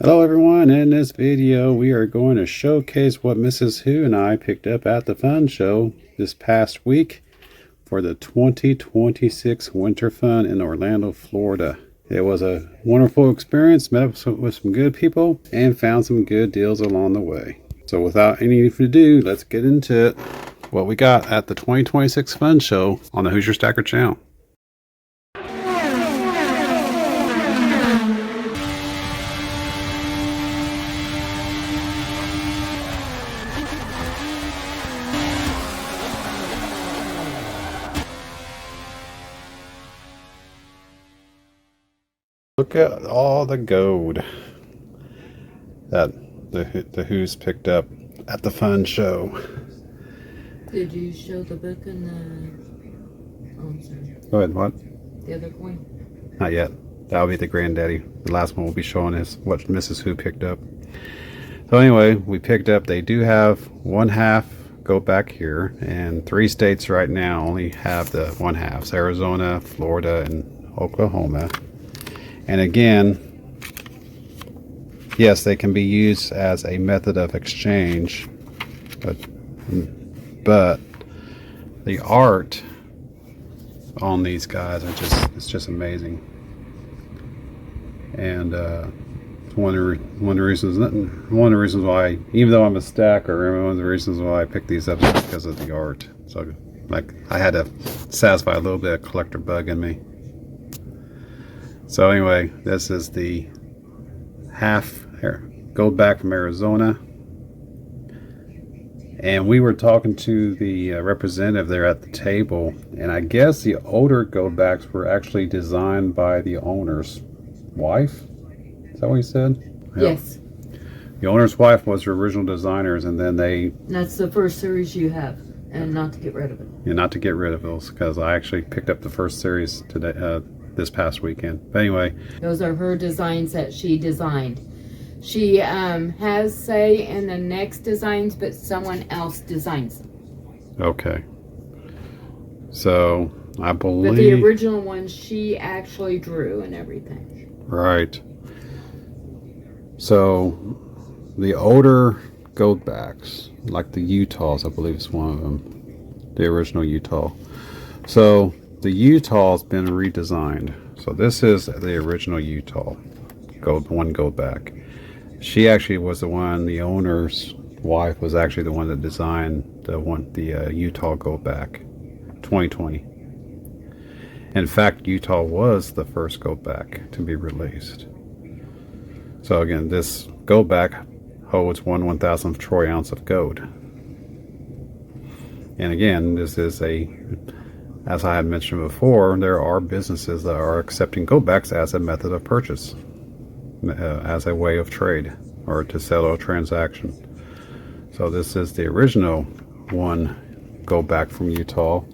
Hello everyone, in this video we are going to showcase what Mrs. Who and I picked up at the fun show this past week for the 2026 Winter Fun in Orlando, Florida. It was a wonderful experience, met up with some good people, and found some good deals along the way. So without any ado, let's get into it. What we got at the 2026 Fun Show on the Who's Your Stacker channel. Look at all the gold that the Who's picked up at the fun show. Did you show the book and the... Oh, I'm sorry. Go ahead, what? The other coin? Not yet. That'll be the granddaddy. The last one we'll be showing is what Mrs. Who picked up. So anyway, we picked up, they do have one half go back here, and 3 states right now only have the one halves: Arizona, Florida, and Oklahoma. And again, yes, they can be used as a method of exchange, but the art on these guys are it's just amazing. And one of the reasons why, even though I'm a stacker, one of the reasons why I picked these up is because of the art. So like, I had to satisfy a little bit of collector bug in me. So anyway, this is the half Goldback from Arizona. And we were talking to the representative there at the table, and I guess the older Goldbacks were actually designed by the owner's wife. Is that what he said? Yes. The owner's wife was the original designers, and then That's the first series you have, and not to get rid of it. Yeah, not to get rid of those, because I actually picked up the first series today, this past weekend. But anyway, those are her designs that she designed. She has say in the next designs, but someone else designs them. Okay. So I believe. But the original one she actually drew and everything. Right. So the older Goldbacks, like the Utahs, I believe is one of them, the original Utah. So the Utah's been redesigned. So this is the original Utah Goldback. She actually was the one, the owner's wife was actually the one that designed the Utah Goldback 2020. In fact, Utah was the first Goldback to be released. So again, this Goldback holds 1/1000th troy ounce of gold. And again, this is as I had mentioned before, there are businesses that are accepting Goldbacks as a method of purchase, as a way of trade, or to settle a transaction. So this is the original one Goldback from Utah.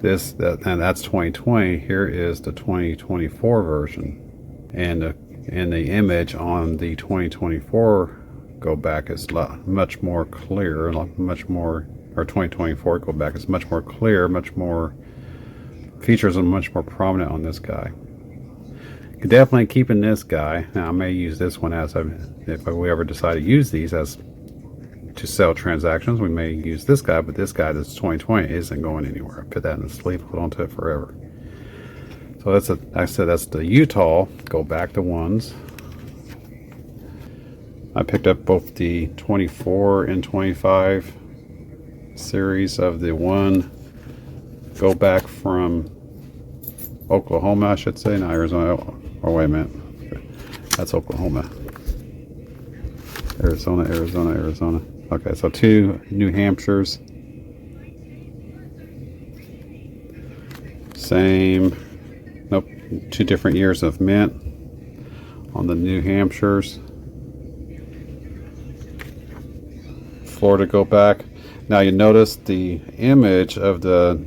And that's 2020. Here is the 2024 version, and the image on the 2024 Goldback is much more clear, much more. Or 2024 Goldback is much more clear, much more features are much more prominent on this guy. Definitely keeping this guy. Now I may use this one if we ever decide to use these as to sell transactions, we may use this guy, but this guy that's 2020 isn't going anywhere. I put that in the sleeve, hold onto it forever. So that's like I said, that's the Utah Goldback, the ones. I picked up both the 24 and 25 series of the one Goldback from Oklahoma, I should say, not Arizona. Oh wait a minute, that's Oklahoma. Arizona. Okay, so 2 New Hampshires, same, nope, 2 different years of mint on the New Hampshires. Florida Goldback. Now you notice the image of the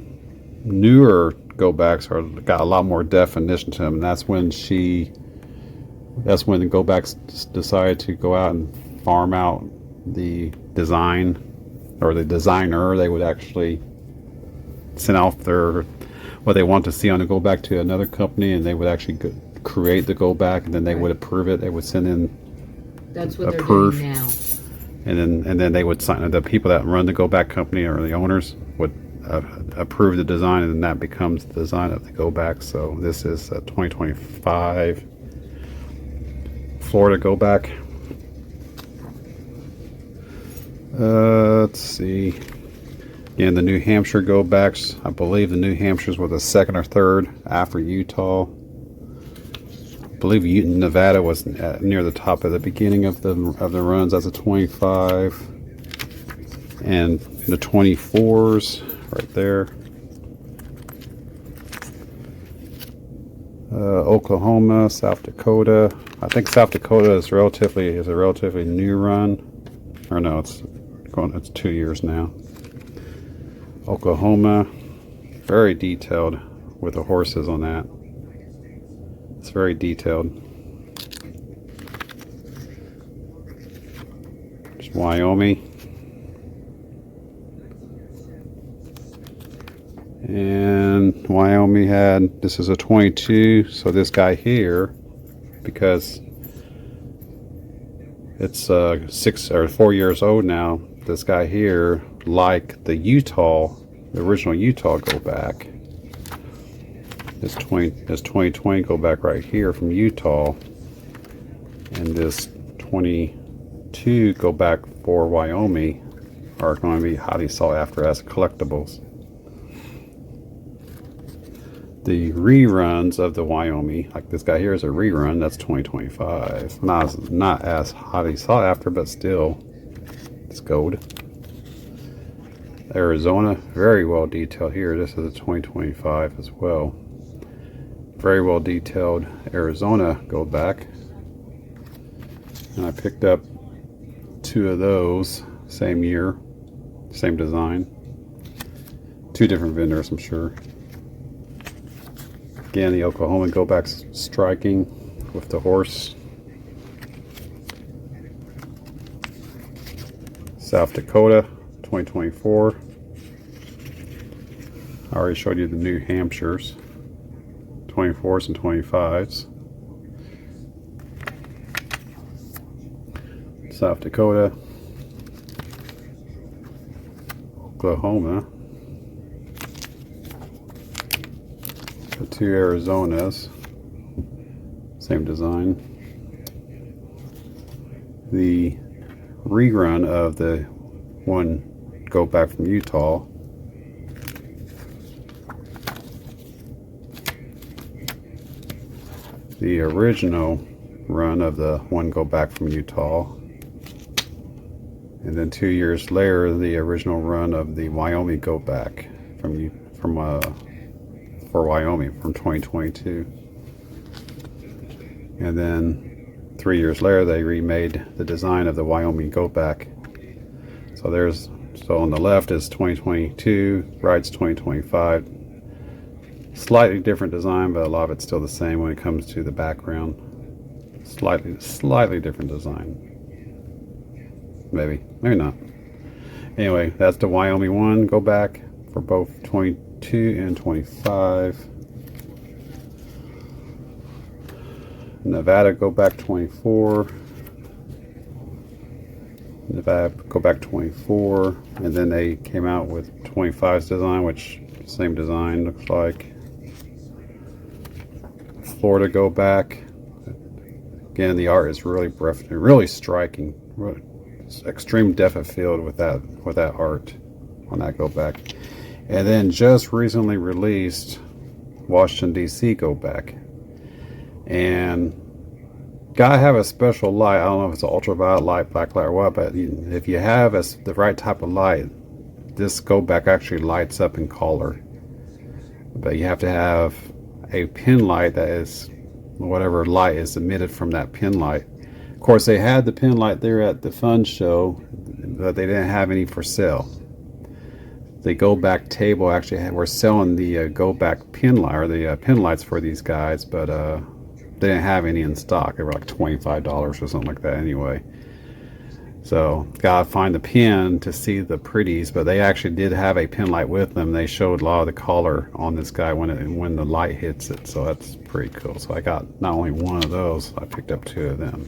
newer Goldbacks got a lot more definition to them, and that's when the Goldbacks decided to go out and farm out the design, or the designer. They would actually send off what they want to see on the Goldback to another company, and they would actually create the go back, and then they would approve it. They would send in That's what approve. they're doing now. And then they would sign, the people that run the go back company or the owners would approve the design, and then that becomes the design of the go back. So this is a 2025 Florida go back. Let's see. Again, the New Hampshire go backs. I believe the New Hampshires were the second or third after Utah. I believe Nevada was near the top at the beginning of the runs as a 25, and the 24s right there. Oklahoma, South Dakota. I think South Dakota is a relatively new run, or no, it's 2 years now. Oklahoma, very detailed with the horses on that. It's very detailed. Just Wyoming. And Wyoming had, this is a 22, so this guy here, because it's 6 or 4 years old now, this guy here, like the original Utah go back, this 2020 go back right here from Utah, and this 22 go back for Wyoming are going to be highly sought after as collectibles. The reruns of the Wyoming, like this guy here is a rerun, that's 2025. Not as highly sought after, but still, it's gold. Arizona, very well detailed here. This is a 2025 as well. Very well detailed Arizona go back. And I picked up 2 of those, same year, same design. 2 different vendors, I'm sure. Again, the Oklahoma go back striking with the horse. South Dakota, 2024. I already showed you the New Hampshires, 24s and 25s. South Dakota, Oklahoma, the 2 Arizonas, same design. The rerun of the one go back from Utah. The original run of the one go back from Utah, and then 2 years later the original run of the Wyoming go back for Wyoming from 2022, and then 3 years later they remade the design of the Wyoming go back. So on the left is 2022, right's 2025. Slightly different design, but a lot of it's still the same when it comes to the background. Slightly different design. Maybe not. Anyway, that's the Wyoming one go back for both 22 and 25. Nevada go back 24. Nevada go back 24, and then they came out with 25's design, which same design looks like. Florida go back. Again, the art is really breathtaking, really striking. It's extreme depth of field with that art on that go back. And then just recently released Washington DC go back. And gotta have a special light. I don't know if it's an ultraviolet light, black light, or what, but if you have the right type of light, this go back actually lights up in color. But you have to have a pin light that is whatever light is emitted from that pin light. Of course, they had the pin light there at the fun show, but they didn't have any for sale. The go back table actually we're selling the go back pin light, or the pin lights for these guys, but they didn't have any in stock. They were like $25 or something like that anyway. So gotta find the pin to see the pretties, but they actually did have a pin light with them. They showed a lot of the color on this guy when the light hits it, so that's pretty cool. So I got not only one of those, I picked up 2 of them.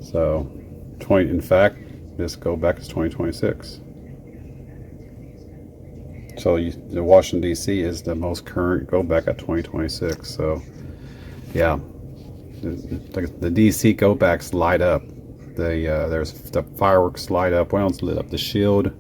So in fact, this Goldback is 2026. So the Washington D.C. is the most current Goldback at 2026. So yeah. The DC Goldbacks light up. There's the fireworks light up. What else lit up? The shield.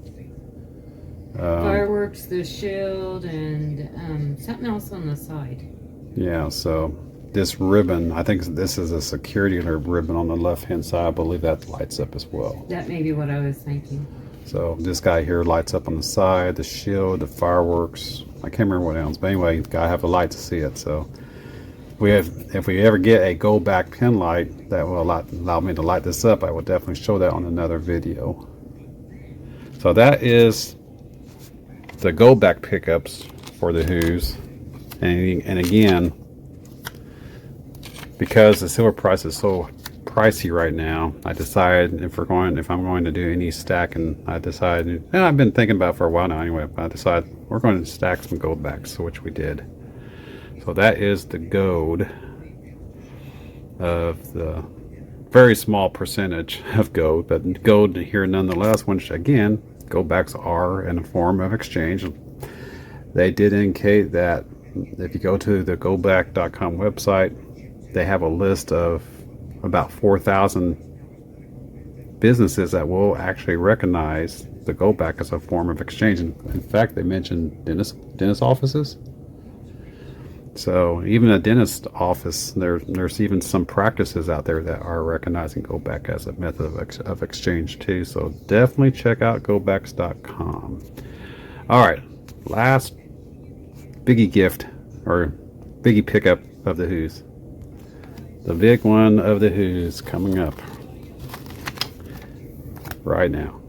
Fireworks, the shield, and something else on the side. Yeah. So this ribbon, I think this is a security ribbon on the left-hand side. I believe that lights up as well. That may be what I was thinking. So this guy here lights up on the side. The shield, the fireworks. I can't remember what else, but anyway, you gotta have a light to see it. So. If we ever get a Goldback pin light that will allow me to light this up, I will definitely show that on another video. So that is the Goldback pickups for the Who's, and again, because the silver price is so pricey right now, I decided if I'm going to do any stacking, I decided, and I've been thinking about it for a while now anyway, but I decided we're going to stack some Goldbacks, which we did. So that is the gold of the very small percentage of gold, but gold here nonetheless, which again, Goldbacks are in a form of exchange. They did indicate that if you go to the goldback.com website, they have a list of about 4,000 businesses that will actually recognize the Goldback as a form of exchange. In fact, they mentioned dentist offices. So even a dentist office, there's even some practices out there that are recognizing Goldback as a method of exchange too. So definitely check out goldbacks.com. All right, last biggie gift or biggie pickup of the Who's. The big one of the Who's coming up right now.